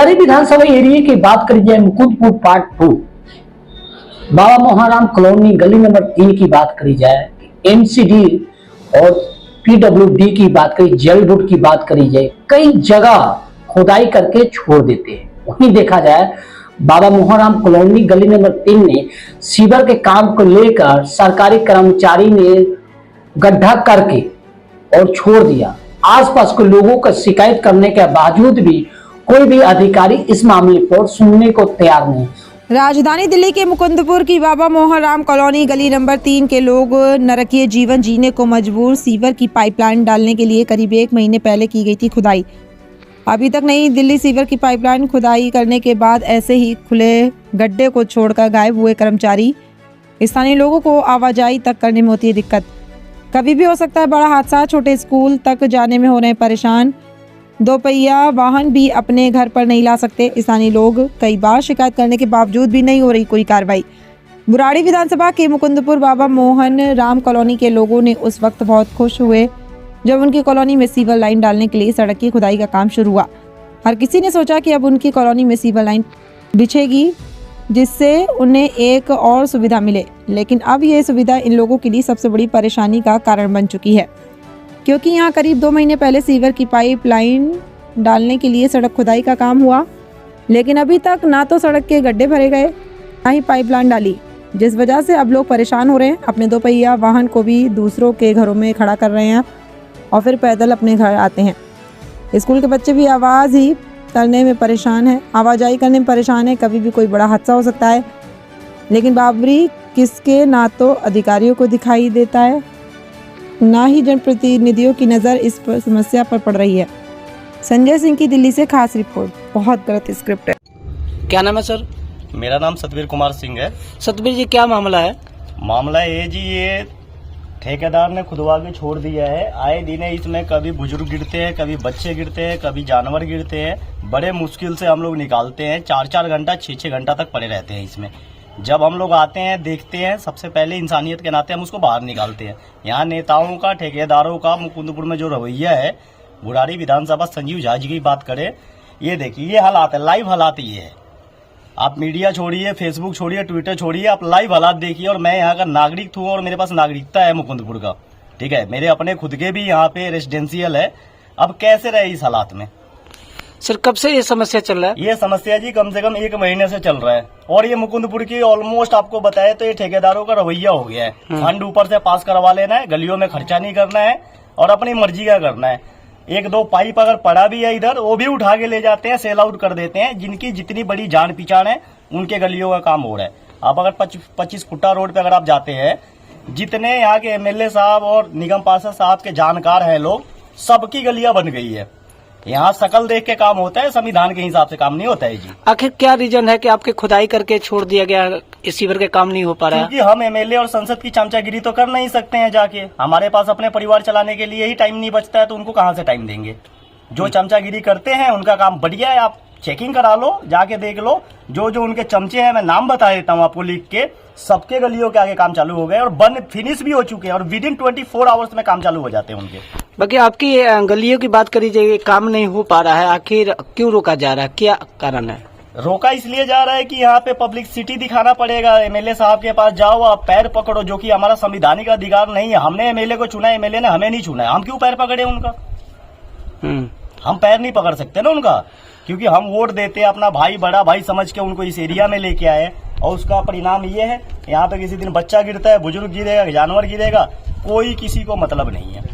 बुराड़ी विधानसभा area की बात करी जाए, मुकुंदपुर पार्ट 2 बाबा मोहनराम कॉलोनी गली नंबर 3 की बात करी जाए, एमसीडी और पीडब्ल्यूडी की बात करी, जेल रोड की बात करी जाए, कई जगह खुदाई करके छोड़ देते हैं। वहीं देखा जाए बाबा मोहनराम कॉलोनी गली नंबर 3 में सीवर के काम को लेकर सरकारी कर्मचारी ने गड्ढा करके और छोड़ दिया। आसपास के लोगों का शिकायत करने के बावजूद भी कोई भी अधिकारी इस मामले पर सुनने को तैयार नहीं। राजधानी दिल्ली के मुकुंदपुर की बाबा मोहनराम कॉलोनी गली नंबर 3 के लोग नरकीय जीवन जीने को मजबूर। सीवर की पाइपलाइन डालने के लिए करीब 1 महीने पहले की गई थी खुदाई। अभी तक नई दिल्ली सीवर की पाइपलाइन खुदाई करने के बाद ऐसे ही खुले गड्ढे को छोड़कर गायब हुए कर्मचारी। स्थानीय लोगों को आवाजाही तक करने में होती है दिक्कत। कभी भी हो सकता है बड़ा हादसा। छोटे स्कूल तक जाने में हो रहे हैं परेशान। 2 पहिया वाहन भी अपने घर पर नहीं ला सकते स्थानीय लोग। कई बार शिकायत करने के बावजूद भी नहीं हो रही कोई कार्रवाई। बुराड़ी विधानसभा के मुकुंदपुर बाबा मोहन राम कॉलोनी के लोगों ने उस वक्त बहुत खुश हुए जब उनकी कॉलोनी में सीवर लाइन डालने के लिए सड़क की खुदाई का काम शुरू हुआ। हर किसी ने सोचा कि अब उनकी कॉलोनी में सीवर लाइन बिछेगी जिससे उन्हें एक और सुविधा मिले, लेकिन अब ये सुविधा इन लोगों के लिए सबसे बड़ी परेशानी का कारण बन चुकी है, क्योंकि यहाँ करीब 2 महीने पहले सीवर की पाइपलाइन डालने के लिए सड़क खुदाई का काम हुआ, लेकिन अभी तक ना तो सड़क के गड्ढे भरे गए ना ही पाइपलाइन डाली, जिस वजह से अब लोग परेशान हो रहे हैं। अपने 2 पहिया वाहन को भी दूसरों के घरों में खड़ा कर रहे हैं और फिर पैदल अपने घर आते हैं। स्कूल के बच्चे भी आवाज़ ही करने में परेशान है, आवाजाही करने में परेशान है। कभी भी कोई बड़ा हादसा हो सकता है, लेकिन बाबरी किसके ना तो अधिकारियों को दिखाई देता है ना ही जनप्रतिनिधियों की नज़र इस समस्या पर पड़ रही है। संजय सिंह की दिल्ली से खास रिपोर्ट। बहुत गलत स्क्रिप्ट है। क्या नाम है सर? मेरा नाम सतवीर कुमार सिंह है। सतबीर जी, क्या मामला है? मामला ये जी, ये ठेकेदार ने खुदवा के छोड़ दिया है। आए दिन इसमें कभी बुजुर्ग गिरते हैं, कभी बच्चे गिरते हैं, कभी जानवर गिरते हैं। बड़े मुश्किल से हम लोग निकालते हैं। 4-4 घंटा 6-6 घंटा तक पड़े रहते हैं इसमें। जब हम लोग आते हैं देखते हैं, सबसे पहले इंसानियत के नाते हम उसको बाहर निकालते हैं। यहाँ नेताओं का, ठेकेदारों का मुकुंदपुर में जो रवैया है, बुराड़ी विधानसभा संजीव झा जी की बात करें, ये देखिए ये हालात है, लाइव हालात ये है। आप मीडिया छोड़िए, फेसबुक छोड़िए, ट्विटर छोड़िए, आप लाइव हालात देखिए। और मैं यहाँ का नागरिक हूँ और मेरे पास नागरिकता है मुकुंदपुर का, ठीक है। मेरे अपने खुद के भी यहाँ पे रेजिडेंशियल है। अब कैसे रहे इस हालात में? सर, कब से ये समस्या चल रहा है? ये समस्या जी कम से कम 1 महीने से चल रहा है। और ये मुकुंदपुर की ऑलमोस्ट आपको बताया तो ये ठेकेदारों का रवैया हो गया है। फंड ऊपर से पास करवा लेना है, गलियों में खर्चा नहीं करना है और अपनी मर्जी का करना है। 1-2 पाइप अगर पड़ा भी है इधर, वो भी उठा के ले जाते हैं, सेल आउट कर देते हैं। जिनकी जितनी बड़ी जान पहचान है उनके गलियों का काम हो रहा है। आप अगर 25 फुट्टा रोड पे अगर आप जाते हैं, जितने यहाँ के एमएलए साहब और निगम पार्षद साहब के जानकार हैं लोग, सबकी गलियां बन गई है। यहाँ शकल देख के काम होता है, संविधान के हिसाब से काम नहीं होता है जी। आखिर क्या रीजन है कि आपके खुदाई करके छोड़ दिया गया, इस सीवर के काम नहीं हो पा रहा है? क्योंकि हम एमएलए और संसद की चमचागिरी तो कर नहीं सकते हैं जाके। हमारे पास अपने परिवार चलाने के लिए ही टाइम नहीं बचता है, तो उनको कहाँ से टाइम देंगे? जो चमचागिरी करते हैं उनका काम बढ़िया है। आप चेकिंग करा लो, जाके देख लो। जो जो उनके चमचे हैं, मैं नाम बता देता हूँ आपको लिख के, सबके गलियों के आगे काम चालू हो गए और बन फिनिश भी हो चुके हैं और विदिन 24 आवर्स में काम चालू हो जाते हैं उनके। बाकी आपकी गलियों की बात करी जाए, काम नहीं हो पा रहा है, आखिर क्यों रोका जा रहा है, क्या कारण है? रोका इसलिए जा रहा है कि यहाँ पे पब्लिसिटी दिखाना पड़ेगा। एमएलए साहब के पास जाओ, आप पैर पकड़ो, जो कि हमारा संवैधानिक अधिकार नहीं है। हमने एमएलए को चुना, एमएलए ने हमें नहीं चुना है। हम क्यों पैर पकड़े उनका? हम पैर नहीं पकड़ सकते ना उनका, क्योंकि हम वोट देते हैं, अपना भाई बड़ा भाई समझ के उनको इस एरिया में लेके आए। और उसका परिणाम ये है, यहाँ पे किसी दिन बच्चा गिरता है, बुजुर्ग गिरेगा, जानवर गिरेगा, कोई किसी को मतलब नहीं है।